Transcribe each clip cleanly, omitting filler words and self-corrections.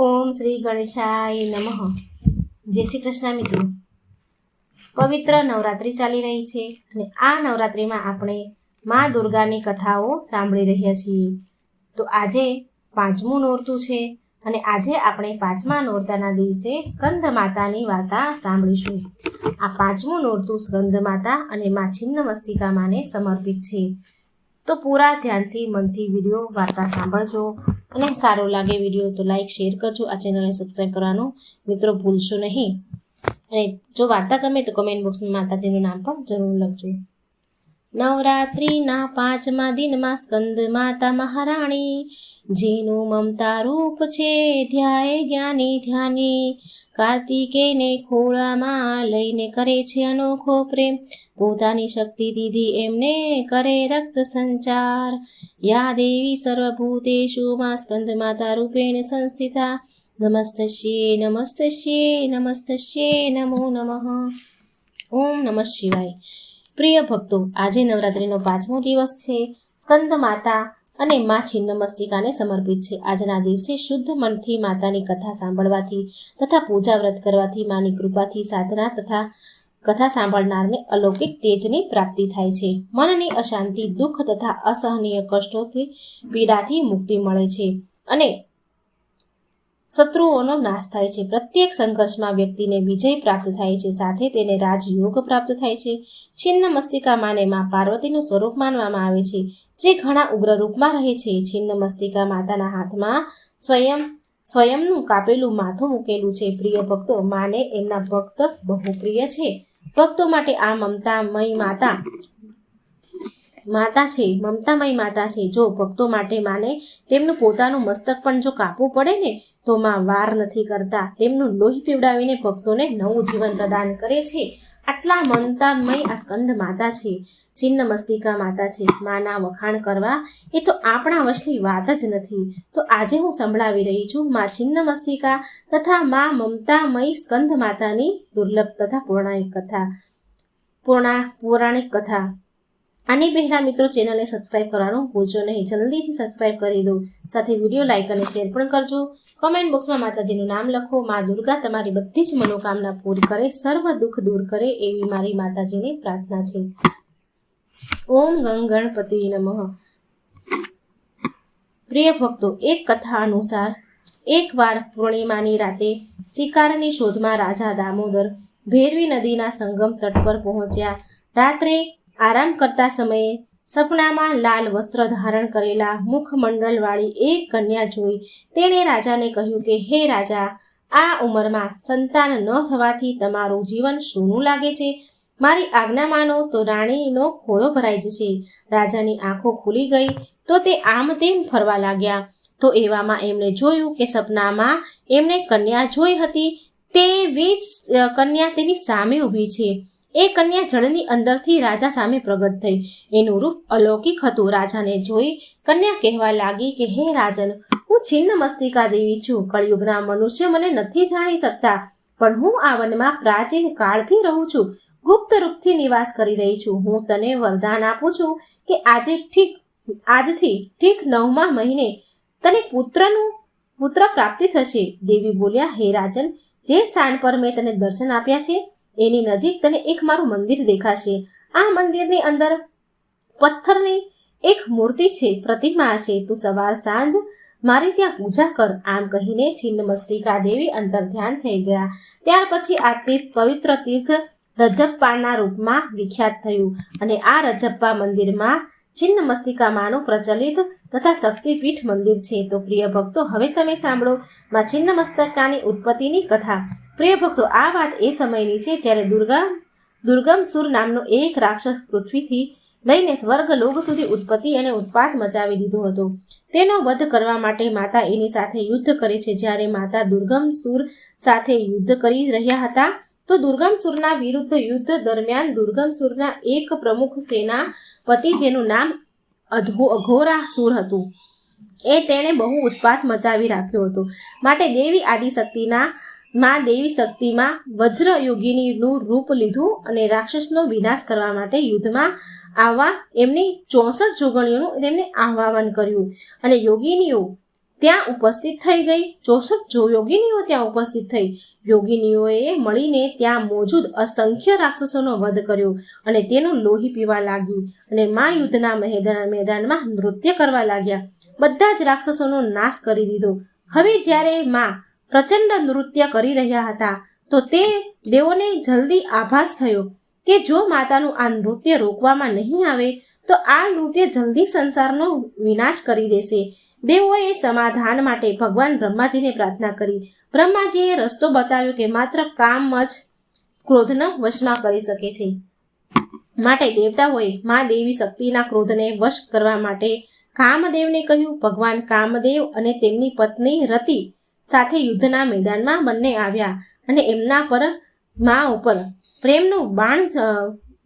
ઓમ શ્રી ગણેશાય નમઃ. જય શ્રી કૃષ્ણ મિત્રો. પવિત્ર નવરાત્રિ ચાલી રહી છે અને આ નવરાત્રિમાં આપણે મા દુર્ગાની કથાઓ સાંભળી રહ્યા છીએ. તો આજે પાંચમું નોરતું છે અને આજે આપણે પાંચમા નોરતાના દિવસે સ્કંદ માતાની વાર્તા સાંભળીશું. આ પાંચમું નોરતું સ્કંદ માતા અને મા છિન્નમસ્તિકા માને સમર્પિત છે. તો પૂરા ધ્યાનથી મનથી વિડીયો વાર્તા સાંભળજો અને સારો લાગે વિડીયો તો લાઈક શેર કરજો. આ ચેનલને સબસ્ક્રાઈબ કરવાનું મિત્રો ભૂલશો નહીં. અને જો વાર્તા ગમે તો કમેન્ટ બોક્સમાં માતાજીનું નામ પણ જરૂર લખજો. નવરાત્રિના પાંચમા દિનમાં સ્કંદ માતા મહારાણી, જેનું મમતા રૂપ છે ધ્યાય જ્ઞાની ધ્યાની. કાર્તિકેયને ખોળામાં લઈને કરે છે અનોખો પ્રેમ, પોતાની શક્તિ દીધી એમને કરે રક્ત સંચાર. યા દેવી સર્વભૂતેષુ માં સ્કંદ માતા રૂપેણ સંસ્થિતા, નમસ્તસ્યે નમસ્તસ્યે નમસ્તસ્યે નમો નમઃ. ઓમ નમઃ શિવાય. પ્રિય ભક્તો, આજે નવરાત્રિનો પાંચમો દિવસ છે. સ્કંદ માતા અને મા છિન્નમસ્તિકાને સમર્પિત છે. આજના દિવસે શુદ્ધ મનથી માતાની કથા સાંભળવાથી તથા પૂજા વ્રત કરવાથી માની કૃપાથી સાધના તથા કથા સાંભળનારને અલૌકિક તેજની પ્રાપ્તિ થાય છે. મનની અશાંતિ, દુઃખ તથા અસહનીય કષ્ટોથી પીડાથી મુક્તિ મળે છે અને શત્રુઓનો નાશ થાય છે. પ્રત્યેક સંઘર્ષમાં વ્યક્તિને વિજય પ્રાપ્ત થાય છે, સાથે તેને રાજયોગ પ્રાપ્ત થાય છે. છિન્નમસ્તિકા માને મા પાર્વતીનું સ્વરૂપ માનવામાં આવે છે, જે ઘણા ઉગ્ર રૂપમાં રહે છે. છિન્નમસ્તિકા માતાના હાથમાં સ્વયંનું કાપેલું માથું મૂકેલું છે. પ્રિય ભક્તો, માને એમના ભક્ત બહુ પ્રિય છે. ભક્તો માટે આ મમતામય માતા છે. જો ભક્તો માટે માને તેમનું પોતાનું મસ્તક પણ જો કાપવું પડે ને તો માં વાર નથી કરતા. તેમનું લોહી પીવડાવીને ભક્તોને નવું જીવન પ્રદાન કરે છે. આટલા મમતામય આ સ્કંદ માતા છે, છિન્નમસ્તિકા માતા છે. માના વખાણ કરવા એ તો આપણા વશની વાત જ નથી. તો આજે હું સંભળાવી રહી છું મા છિન્નમસ્તિકા તથા મા મમતામય સ્કંદ માતાની દુર્લભ તથા પૌરાણિક કથા. આની પહેલા મિત્રો ચેનલને સબસ્ક્રાઇબ કરવાનું ભૂલશો નહીં. જલ્દીથી સબસ્ક્રાઇબ કરી દો. સાથે વિડીયો લાઈક અને શેર પણ કરજો. કમેન્ટ બોક્સમાં માતાજીનું નામ લખો. મા દુર્ગા તમારી બધી જ મનોકામના પૂરી કરે, સર્વ દુઃખ દૂર કરે એવી મારી માતાજીની પ્રાર્થના છે. ઓમ ગણપતિ નમઃ. પ્રિય ભક્તો, એક કથા અનુસાર એકવાર પૂર્ણિમાની રાતે શિકારની શોધમાં રાજા દામોદર ભૈરવી નદીના સંગમ તટ પર પહોંચ્યા. રાત્રે આરામ કરતા સમયે સપનામાં લાલ વસ્ત્ર ધારણ કરેલા મુખમંડળવાળી એક કન્યા જોઈ તેણે રાજાને કહ્યું કે હે રાજા, આ ઉંમરમાં સંતાન ન થવાથી તમારું જીવન સૂનું લાગે છે. મારી આજ્ઞા માનો તો રાણીનો ખોળો ભરાઈ જશે. રાજાની આંખો ખુલી ગઈ તો તે આમ તેમ ફરવા લાગ્યા. તો એવામાં એમણે જોયું કે સપનામાં એમને કન્યા જોઈ હતી તેવી જ કન્યા તેની સામે ઊભી છે. એ કન્યા જળની અંદરથી રાજા સામે પ્રગટ થઈ. એનું રૂપ અલૌકિક હતું. રાજાને જોઈ કન્યા કહેવા લાગી કે હે રાજન, હું છિન્નમસ્તિકા દેવી છું. કળિયુગના મનુષ્ય મને નથી જાણી શકતા, પણ હું આ વનમાં પ્રાચીન કાળથી રહું છું. ગુપ્ત રૂપથી નિવાસ કરી રહી છું. હું તને વરદાન આપું છું કે આજથી ઠીક 9મા મહિને તને પુત્ર પ્રાપ્તિ થશે. દેવી બોલ્યા, હે રાજન, જે સ્થાન પર મેં તને દર્શન આપ્યા છે એની નજીક તને એક મારું મંદિર દેખાશે. આ મંદિરની અંદર પથ્થરની એક મૂર્તિ છે, પ્રતિમા છે. તું સવાર સાંજ મારી ત્યાં પૂજા કર. આમ કહીને છિન્નમસ્તિકા દેવી અંતર ધ્યાન થઈ ગયા. ત્યાર પછી આ પવિત્ર તીર્થ રજપ્પાના રૂપમાં વિખ્યાત થયું અને આ રજપ્પા મંદિરમાં છિન્નમસ્તિકા માનું પ્રચલિત તથા શક્તિપીઠ મંદિર છે. તો પ્રિય ભક્તો, હવે તમે સાંભળો મા છિન્નમસ્તિકાની ઉત્પત્તિની કથા. પ્રિય ભક્તો, આ વાત એ સમયની છે જ્યારે દુર્ગમસુર નામનો એક રાક્ષસ પૃથ્વીથી લઈને સ્વર્ગલોક સુધી ઉત્પત્તિ અને ઉત્પાત મચાવી દીધો હતો. તેનો વધ કરવા માટે માતા એની સાથે યુદ્ધ કરે છે. જ્યારે માતા દુર્ગમસુર સાથે યુદ્ધ કરી રહ્યા હતા તો દુર્ગમસુરના વિરુદ્ધ યુદ્ધ દરમિયાન દુર્ગમસુરના એક પ્રમુખ સેનાપતિ, જેનું નામ અઘોરાસુર હતું, તેણે બહુ ઉત્પાત મચાવી રાખ્યો હતો. માટે દેવી શક્તિમાં વજ્ર યોગિનીનું રૂપ લીધું અને રાક્ષસનો વિનાશ કરવા માટે યુદ્ધમાં આવવા એમની 64 જોગણીઓનું તેમને આહ્વાન કર્યું અને યોગિનીઓ ત્યાં ઉપસ્થિત થઈ ગઈ. 64 યોગિનીઓ ત્યાં ઉપસ્થિત થઈ. યોગિનીઓએ મળીને ત્યાં મોજૂદ અસંખ્ય રાક્ષસોનો વધ કર્યો અને તેનું લોહી પીવા લાગી અને મા યુદ્ધના મેદાનમાં નૃત્ય કરવા લાગ્યા. બધા જ રાક્ષસોનો નાશ કરી દીધો. હવે જ્યારે મા પ્રચંડ નૃત્ય કરી રહ્યા હતા તો તે દેવોને જલ્દી આભાસ થયો કે જો માતાનું આ નૃત્ય રોકવામાં નહીં આવે તો આ નૃત્ય જલ્દી સંસારનો વિનાશ કરી દેશે. દેવોએ સમાધાન માટે ભગવાન બ્રહ્માજીને પ્રાર્થના કરી. બ્રહ્માજીએ રસ્તો બતાવ્યો કે માત્ર કામ જ ક્રોધને વશમાં કરી શકે છે. માટે દેવતાઓએ મા દેવી શક્તિના ક્રોધને વશ કરવા માટે કામદેવને કહ્યું. ભગવાન કામદેવ અને તેમની પત્ની રતિ સાથે યુદ્ધના મેદાનમાં બંને આવ્યા અને એમના પર મા ઉપર પ્રેમનું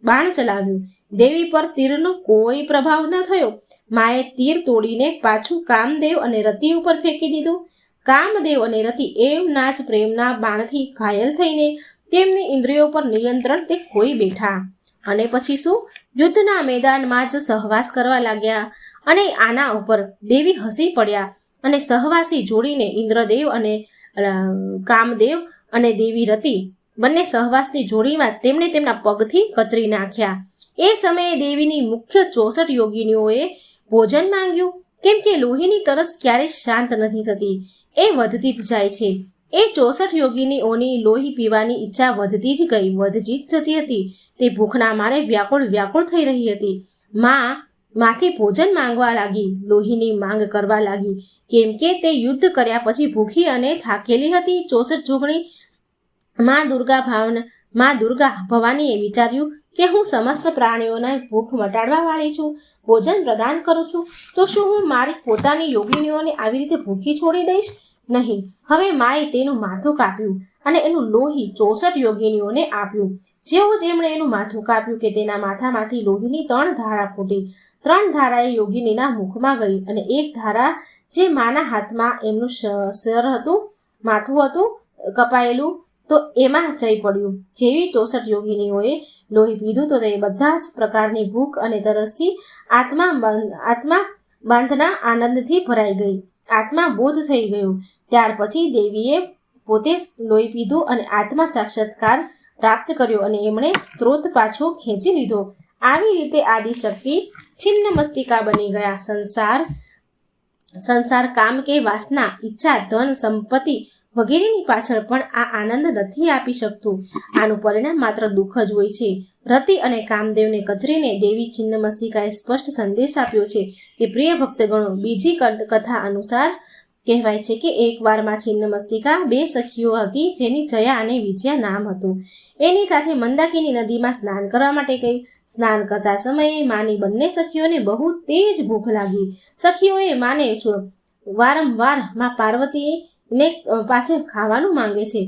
બાણ ચલાવ્યું. દેવી પર તીરનો કોઈ પ્રભાવ ન થયો. માએ તીર તોડીને પાછું કામદેવ અને રતિ ઉપર ફેંકી દીધું. કામદેવ અને રતિ એમના જ પ્રેમના બાણથી ઘાયલ થઈને તેમની ઇન્દ્રિયો પર નિયંત્રણ તે ખોઈ બેઠા. અને પછી શું? યુદ્ધના મેદાનમાં જ સહવાસ કરવા લાગ્યા. અને આના ઉપર દેવી હસી પડ્યા અને સહવાસી જોડીને ઇન્દ્રદેવ અને કામદેવ અને દેવી રતિ બંને સહવાસની જોડીમાં તેમણે તેમના પગથી કતરી નાખ્યા. એ સમયે દેવીની મુખ્ય 64 યોગિનીઓએ ભોજન માંગ્યું, કેમ કે લોહીની તરસ ક્યારેય શાંત નથી થતી, એ વધતી જ જાય છે. એ 64 યોગિનીઓની લોહી પીવાની ઈચ્છા વધતી જ જતી હતી. તે ભૂખના મારે વ્યાકુળ થઈ રહી હતી. માથી ભોજન માંગવા લાગી, લોહીની માંગ કરવા લાગી, કેમ કે તે યુદ્ધ કર્યા પછી ભૂખી અને થાકેલી હતી. 64 જોગણી માં દુર્ગા ભવાનીએ વિચાર્યું કે હું સમસ્ત પ્રાણીઓના ભૂખ મટાડવા વાળી છું, ભોજન પ્રદાન કરું છું, તો શું હું મારી પોતાની યોગિનીઓને આવી રીતે ભૂખી છોડી દઈશ? નહીં. હવે માએ તેનું માથું કાપ્યું અને એનું લોહી 64 યોગિનીઓને આપ્યું. જેવું જેમણે એનું માથું કાપ્યું કે તેના માથામાંથી લોહીની 3 ધારા ફૂટી. 3 ધારા એ યોગિનીના મુખમાં ગઈ અને એક ધારા જે માના હાથમાં એમનું શર હતું, માથું હતું કપાયેલું, તો એમાં જઈ પડ્યું. જેવી 64 યોગિનીઓએ લોહી પીધું તો તે બધા જ પ્રકારની ભૂખ અને તરસથી આત્મા બાંધના આનંદથી ભરાઈ ગઈ. આત્મા બોધ થઈ ગયો. ત્યાર પછી દેવીએ પોતે લોહી પીધું અને આત્મા સાક્ષાત્કાર પ્રાપ્ત કર્યો અને એમણે સ્ત્રોત પાછો ખેંચી લીધો. આવી રીતે આદિશક્તિ છિન્ન મસ્તિકા બની ગયા. સંસાર કામ કે વાસના, ઈચ્છા, ધન, સંપત્તિ વગેરેની પાછળ પણ આ આનંદ નથી આપી શકતું. આનું પરિણામ માત્ર દુઃખ જ હોય છે. રતિ અને કામદેવને કચરીને દેવી છિન્નમસ્તિકાએ સ્પષ્ટ સંદેશ આપ્યો છે કે પ્રિય ભક્તગણો, બીજી કથા અનુસાર કહેવાય છે કે એકવાર માં છિન્નમસ્તિકા 2 સખીઓ હતી, જેની જયા અને વિજયા નામ હતું. એની સાથે મંદાકિની નદીમાં સ્નાન કરવા માટે ગઈ. સ્નાન કરતા સમયે માની બંને સખીઓને બહુ તેજ ભૂખ લાગી. સખીઓએ માને વારંવાર માં પાર્વતીને પાસે ખાવાનું માંગે છે.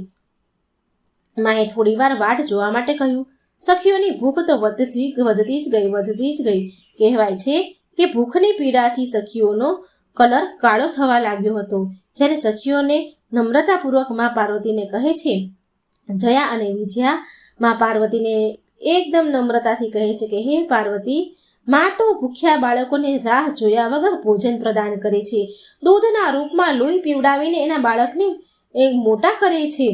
માએ થોડી વાર વાટ જોવા માટે કહ્યું. સખીઓની ભૂખ તો વધતી જ ગઈ. કહેવાય છે કે ભૂખની પીડાથી સખીઓનો કલર કાળો થવા લાગ્યો હતો. જ્યારે સખીઓને નમ્રતાપૂર્વક માં પાર્વતીને કહે છે, જયા અને વિજયા માં પાર્વતીને એકદમ નમ્રતાથી કહે છે કે હે પાર્વતી, માં તો ભૂખ્યા બાળકોને રાહ જોયા વગર ભોજન પ્રદાન કરે છે. દૂધના રૂપમાં લોહી પીવડાવીને એના બાળકને મોટા કરે છે.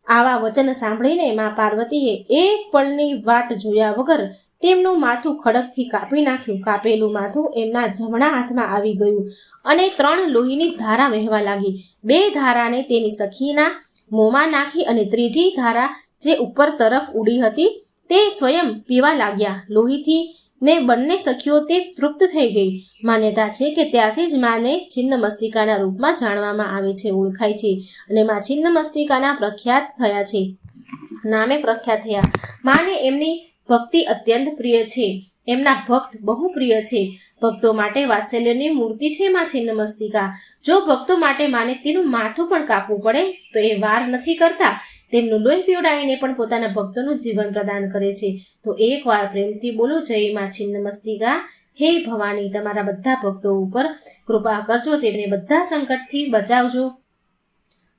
આવા વચન સાંભળીને માં પાર્વતીએ એક પળની વાટ જોયા વગર તેમનું માથું ખડકથી કાપી નાખ્યું. કાપેલું માથું એમના જમણા હાથમાં આવી ગયું અને 3 લોહીની ધારા વહેવા લાગી. 2 ધારાને તેની સખીના મોંમાં નાખી અને ત્રીજી ધારા જે ઉપર તરફ ઉડી હતી તે સ્વયં પીવા લાગ્યા. લોહીથી ને બંને સખીઓ તે તૃપ્ત થઈ ગઈ. માન્યતા છે કે ત્યારથી જ માને છિન્નમસ્તિકાના રૂપમાં જાણવામાં આવે છે, ઓળખાય છે અને માં છિન્નમસ્તિકાના પ્રખ્યાત થયા. માને એમની ભક્તિ અત્યંત પ્રિય છે. એમના ભક્ત બહુ પ્રિય છે. ભક્તો માટે વાત્સલ્યની મૂર્તિ છે માં છિન્નમસ્તિકા. જો ભક્તો માટે માને તેનું માથું પણ કાપવું પડે તો એ વાર નથી કરતા. તેમનું લોહી પીવડાવીને પણ પોતાના ભક્તોનું જીવન પ્રદાન કરે છે. તો એક વાર પ્રેમથી બોલો, જય માં છિન્નમસ્તિકા. હે ભવાની, તમારા બધા ભક્તો ઉપર કૃપા કરજો, તેમને બધા સંકટથી બચાવજો,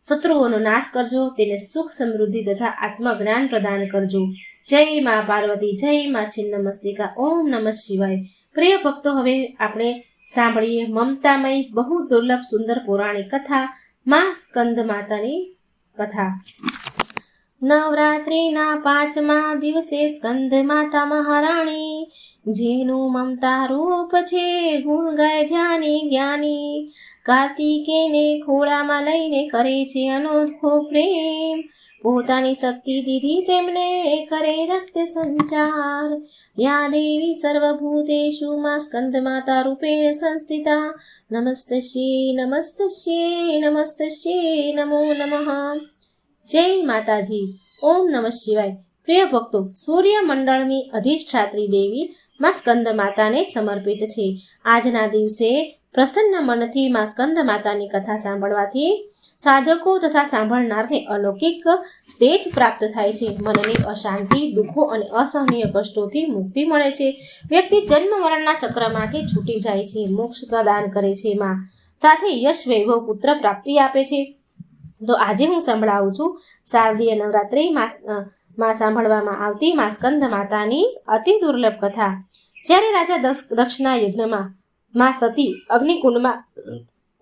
શત્રુઓનો નાશ કરજો, તેને સુખ, સમૃદ્ધિ તથા આત્મજ્ઞાન પ્રદાન કરજો. જય માં પાર્વતી, જય માં છિન્નમસ્તિકા. ઓમ નમઃ શિવાય. પ્રિય ભક્તો, હવે આપણે સાંભળીએ મમતામય બહુ દુર્લભ સુંદર પૌરાણિક કથા માં સ્કંદ માતાની કથા. નવરાત્રિના 5મા દિવસે સ્કંદ માતા મહારાણી, જેનું મમતા રૂપ છે ગુણ ગાય ધ્યાની જ્ઞાની. કાર્તિકેયને ખોળામાં લઈને કરે છે અનોખો પ્રેમ, પોતાની શક્તિ દીધી તેમને કરે રક્ત સંચાર. યા દેવી સર્વભૂતેષુ માં સ્કંદ માતા રૂપેણ સંસ્થિતા, નમસ્તસ્યે નમસ્તસ્યે નમસ્તસ્યે નમો નમઃ. જય માતાજી. ઓમ નમઃ શિવાય. પ્રિય ભક્તો, સૂર્યમંડળની અધિષ્ઠાત્રી દેવી માં સ્કંદ માતાને સમર્પિત છે. આજના દિવસે પ્રસન્ન મનથી માં સ્કંદ માતાની કથા સાંભળવાથી સાધકો તથા સાંભળનારને અલૌકિક તેજ પ્રાપ્ત થાય છે. મનની અશાંતિ, દુઃખો અને અસહનીય કષ્ટોથી મુક્તિ મળે છે. વ્યક્તિ જન્મ મરણના ચક્રમાંથી છૂટી જાય છે. મોક્ષ પ્રદાન કરે છે. માં સાથે યશ વૈભવ પુત્ર પ્રાપ્તિ આપે છે. તો આજે હું સંભળાવું છું શારદીય નવરાત્રિ માં સાંભળવામાં આવતી માં સ્કંદ માતાની અતિ દુર્લભ કથા. જ્યારે રાજા દક્ષના યજ્ઞમાં માં સતી અગ્નિકુંડમાં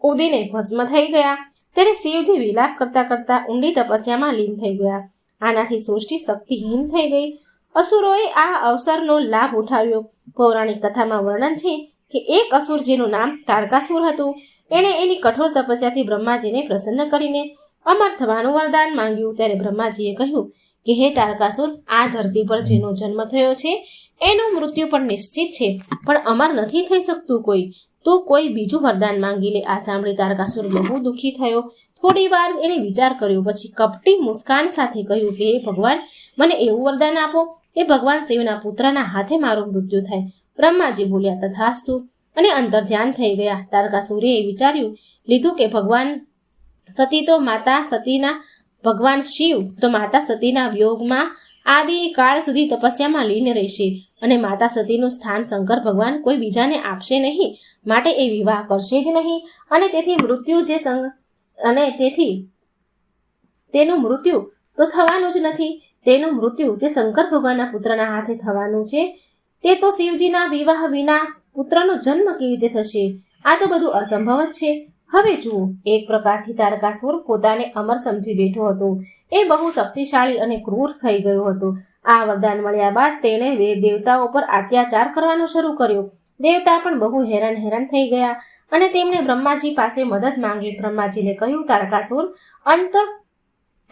ઉડીને ભસ્મ થઈ ગયા, ત્યારે શિવજી વિલાપ કરતા કરતા ઊંડી તપસ્યામાં લીન થઈ ગયા. આનાથી સૃષ્ટિ શક્તિહીન થઈ ગઈ. અસુરોએ આ અવસરનો લાભ ઉઠાવ્યો. પૌરાણિક કથામાં વર્ણન છે કે એક અસુર જેનું નામ તારકાસુર હતું, એણે એની કઠોર તપસ્યાથી બ્રહ્માજીને પ્રસન્ન કરીને અમર થવાનું વરદાન માંગ્યું. ત્યારે બ્રહ્માજીએ કહ્યું કે હે તારકાસુર, આ ધરતી પર જેનો જન્મ થયો છે એનું મૃત્યુ પણ નિશ્ચિત છે, પણ અમર નથી થઈ શકતું કોઈ, તો કોઈ બીજું વરદાન માંગી લે. આ સાંભળી તારકાસુર બહુ દુઃખી થયો. થોડી વાર એને વિચાર કર્યો, પછી કપટી મુસ્કાન સાથે કહ્યું કે હે ભગવાન, મને એવું વરદાન આપો કે ભગવાન શિવના પુત્રના હાથે મારું મૃત્યુ થાય. બ્રહ્માજી બોલ્યા તથાસ્તુ, અને અંતર ધ્યાન થઈ ગયા. તારકાસુરે વિચાર્યું લીધું કે ભગવાન સતી તો માતા સતીના ભગવાન શિવ તો માતા સતીના વિયોગમાં આદિ કાળ સુધી તપસ્યામાં લીન રહેશે, અને માતા સતીનું સ્થાન શંકર ભગવાન કોઈ બીજાને આપશે નહીં, માટે એ વિવાહ કરશે જ નહીં, અને તેથી તેનું મૃત્યુ તો થવાનું જ નથી. તેનું મૃત્યુ જે શંકર ભગવાનના પુત્રના હાથે થવાનું છે, તે તો શિવજીના વિવાહ વિના પુત્રનો જન્મ કેવી રીતે થશે? આ તો બધું અસંભવ જ છે. હવે જુઓ, એક પ્રકારથી તારકાસુર પોતાને અમર સમજી બેઠો હતો. એ બહુ શક્તિશાળી અને ક્રૂર થઈ ગયો હતો. આ વરદાન મળ્યા બાદ તેણે દેવતાઓ પર અત્યાચાર કરવાનો શરૂ કર્યો. દેવતા પણ બહુ હેરાન થઈ ગયા, અને તેમણે બ્રહ્માજી પાસે મદદ માંગી. બ્રહ્માજીને કહ્યું, તારકાસુર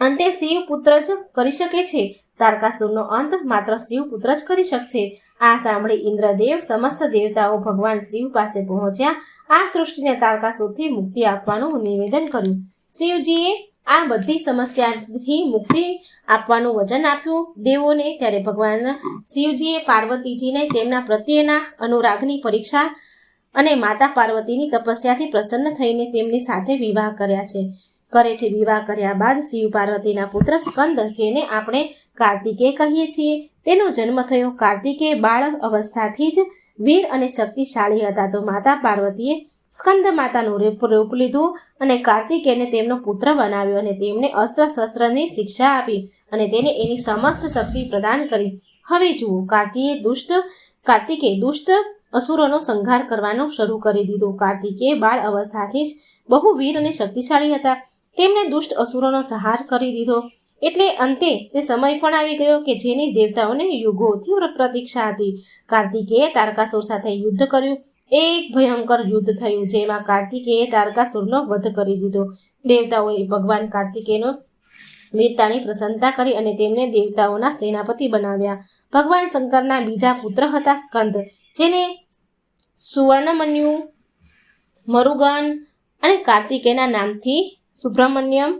અંતે શિવ પુત્ર જ કરી શકે છે. તારકાસુરનો અંત માત્ર શિવ પુત્ર જ કરી શકશે. આ સાંભળી ઇન્દ્રદેવ સમસ્ત દેવતાઓ ભગવાન શિવ પાસે પહોંચ્યા. આ સૃષ્ટિને તારકાસુરથી મુક્તિ આપવાનું નિવેદન કર્યું. શિવજીએ આ બધી સમસ્યાથી મુક્તિ આપવાનું વચન આપ્યું દેવોને. ત્યારે ભગવાન શિવજીએ પાર્વતીજીને તેમના પ્રત્યેના અનુરાગની પરીક્ષા અને માતા પાર્વતીની તપસ્યાથી પ્રસન્ન થઈને તેમની સાથે વિવાહ કરે છે. વિવાહ કર્યા બાદ શિવ પાર્વતીના પુત્ર સ્કંદ, જેને આપણે કાર્તિકેય કહીએ છીએ, તેનો જન્મ થયો. કાર્તિકેય બાળ અવસ્થાથી જ વીર અને શક્તિશાળી હતા. તો માતા પાર્વતીએ સ્કંદ માતાનું રૂપ લીધું અને કાર્તિકેયને તેમનો પુત્ર બનાવ્યો, અને તેમને અસ્ત્ર શસ્ત્રની શિક્ષા આપી અને તેને એની સમસ્ત શક્તિ પ્રદાન કરી. હવે જુઓ, કાર્તિકેય દુષ્ટ અસુરોનો સંહાર કરવાનું શરૂ કરી દીધું. કાર્તિકેય બાળ અવસ્થાથી જ બહુ વીર અને શક્તિશાળી હતા. તેમણે દુષ્ટ અસુરોનો સંહાર કરી દીધો. એટલે અંતે તે સમય પણ આવી ગયો કે જેની દેવતાઓને યુગોથી પ્રતીક્ષા હતી. કાર્તિકેયે તારકાસુર સાથે યુદ્ધ કર્યું. એક ભયંકર યુદ્ધ થયું, જેમાં કાર્તિકેયે તારકાસુરનો વધ કરી દીધો. દેવતાઓએ ભગવાન કાર્તિકેયનો વીરતાની પ્રશંસા કરી અને તેમને દેવતાઓના સેનાપતિ બનાવ્યા. ભગવાન શંકરના બીજા પુત્ર હતા સ્કંદ, જેને સુવર્ણમન્યુ, મરુગન અને કાર્તિકેયના નામથી સુબ્રમણ્યમ,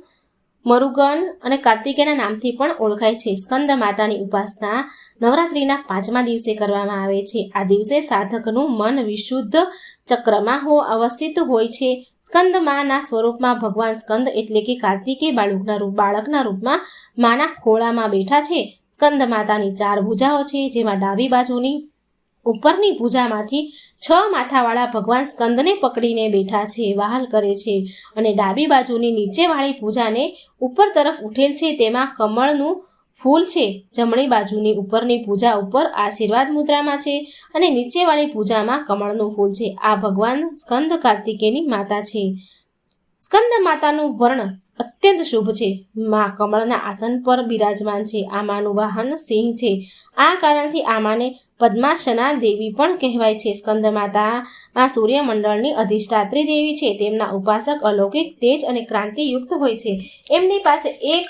મરુગન અને કાર્તિકેયના નામથી પણ ઓળખાય છે. સ્કંદ માતાની ઉપાસના નવરાત્રિના 5મા દિવસે કરવામાં આવે છે. આ દિવસે સાધકનું મન વિશુદ્ધ ચક્રમાં અવસ્થિત હોય છે. સ્કંદ માના સ્વરૂપમાં ભગવાન સ્કંદ એટલે કે કાર્તિકેય બાળકના રૂપમાં માના ખોળામાં બેઠા છે. સ્કંદ માતાની 4 ભુજાઓ છે, જેમાં ડાબી બાજુની ઉપરની ભુજામાંથી 6 માથાવાળા ભગવાન સ્કંદને પકડીને બેઠા છે, વહાલ કરે છે, અને ડાબી બાજુની નીચેવાળી ભુજાને ઉપર તરફ ઉઠેલ છે, તેમાં કમળનું ફૂલ છે જમણી બાજુની ઉપરની પૂજા ઉપર આશીર્વાદ મુદ્રામાં છે અને નીચેવાળી પૂજામાં કમળનું ફૂલ છે. આ ભગવાન સ્કંદ કાર્તિકેયની માતા છે. સ્કંદ માતાનું વર્ણ અત્યંત શુભ છે. માં કમળના આસન પર બિરાજમાન છે. આ માનું વાહન સિંહ છે. આ કારણથી આ માને પદ્માસના દેવી પણ કહેવાય છે. સ્કંદ માતા આ સૂર્યમંડળની અધિષ્ઠાત્રી દેવી છે. તેમના ઉપાસક અલૌકિક તેજ અને ક્રાંતિયુક્ત હોય છે. એમની પાસે એક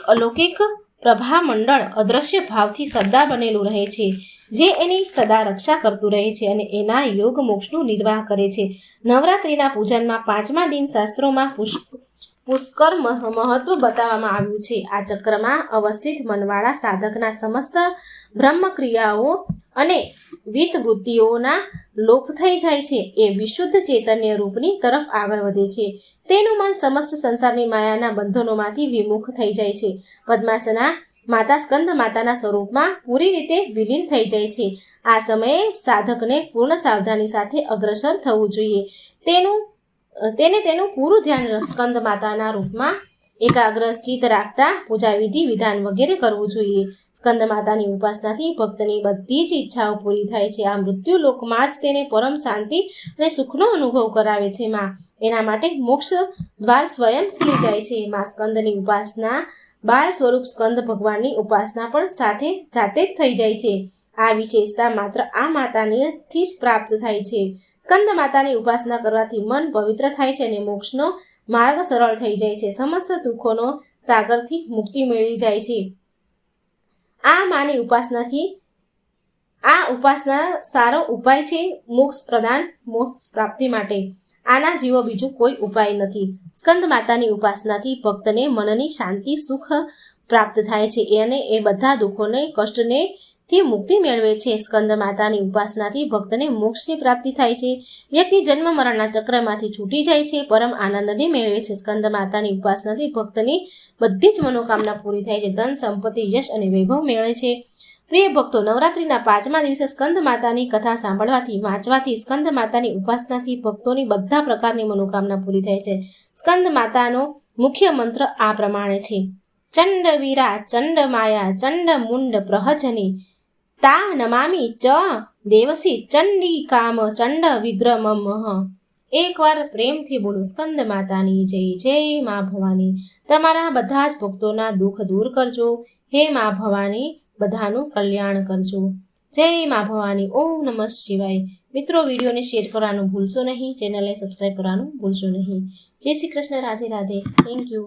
અલૌકિક પ્રભા મંડળ અદ્રશ્ય ભાવથી સદા બનેલું રહે છે, જે એની સદા રક્ષા કરતું રહે છે અને એના યોગ મોક્ષનું નિર્વાહ કરે છે. નવરાત્રિના પૂજનમાં 5મા દિન શાસ્ત્રોમાં પુષ્કર મહત્વ બતાવવામાં આવ્યું છે. આ ચક્રમાં અવસ્થિત મનવાળા સાધકના સમસ્ત બ્રહ્મક્રિયાઓ અને વિતવૃત્તિઓના લોપ થઈ જાય છે. એ વિશુદ્ધ ચૈતન્ય રૂપની તરફ આગળ વધે છે. તેનું મન સમસ્ત સંસારની માયાના બંધનોમાંથી વિમુખ થઈ જાય છે. પદ્માસના માતા સ્કંદ માતાના સ્વરૂપમાં પૂરી રીતે વિલીન થઈ જાય છે. આ સમયે સાધકને પૂર્ણ સાવધાની સાથે અગ્રસર થવું જોઈએ. તેનું પૂરું ધ્યાન સ્કંદ માતાના રૂપમાં એકાગ્રચિત રાખતા પૂજા વિધિ વિધાન વગેરે કરવું જોઈએ. સ્કંદ માતાની ઉપાસનાથી ભક્તની બધી જ ઈચ્છાઓ પૂરી થાય છે. આ મૃત્યુ લોકમાં જ તેને પરમ શાંતિ અને સુખનો અનુભવ કરાવે છે. માં એના માટે મોક્ષ દ્વાર સ્વયં ખુલી જાય છે. માં સ્કંદની ઉપાસના બાળ સ્વરૂપ સ્કંદ ભગવાનની ઉપાસના પણ સાથે જાતે જ થઈ જાય છે. આ વિશેષતા માત્ર આ માતાનેથી જ પ્રાપ્ત થાય છે. સ્કંદ માતાની ઉપાસના કરવાથી મન પવિત્ર થાય છે અને મોક્ષનો માર્ગ સરળ થઈ જાય છે. સમસ્ત દુઃખોનો સાગરથી મુક્તિ મેળવી જાય છે. આ માની ઉપાસના સારો ઉપાય છે મોક્ષ પ્રાપ્તિ માટે. આના જેવો બીજો કોઈ ઉપાય નથી. સ્કંદ માતાની ઉપાસનાથી ભક્તને મનની શાંતિ સુખ પ્રાપ્ત થાય છે અને એ બધા દુઃખોને કષ્ટને થી મુક્તિ મેળવે છે. સ્કંદ માતાની ઉપાસનાથી ભક્તને મોક્ષની પ્રાપ્તિ થાય છે. વ્યક્તિ જન્મ મરણના ચક્રમાંથી છૂટી જાય છે, પરમ આનંદને મેળવે છે. સ્કંદ માતાની ઉપાસનાથી ભક્તની બધી જ મનોકામના પૂરી થાય છે. ધન સંપત્તિ યશ અને વૈભવ મેળવે છે. પ્રિય ભક્તો, નવરાત્રિના 5મા દિવસે સ્કંદ માતાની કથા સાંભળવાથી વાંચવાથી સ્કંદ માતાની ઉપાસનાથી ભક્તોની બધા પ્રકારની મનોકામના પૂરી થાય છે. સ્કંદ માતાનો મુખ્ય મંત્ર આ પ્રમાણે છે: ચંડ વીરા ચંડ માયા ચંડ મુંડ પ્રહજની તા નમામી ચ દેવસી ચંડી કામ ચંડ વિગ્રમમ. એકવાર પ્રેમથી બોલો સ્કંદ માતાની જય. જય મા ભવાની. તમારા બધા જ ભક્તોના દુઃખ દૂર કરજો. હે મા ભવાની, બધાનું કલ્યાણ કરજો. જય મા ભવાની. ઓમ નમઃ શિવાય. મિત્રો, વિડીયોને શેર કરવાનું ભૂલશો નહીં. ચેનલને સબસ્ક્રાઈબ કરવાનું ભૂલશો નહીં. જય શ્રી કૃષ્ણ. રાધે રાધે. Thank you.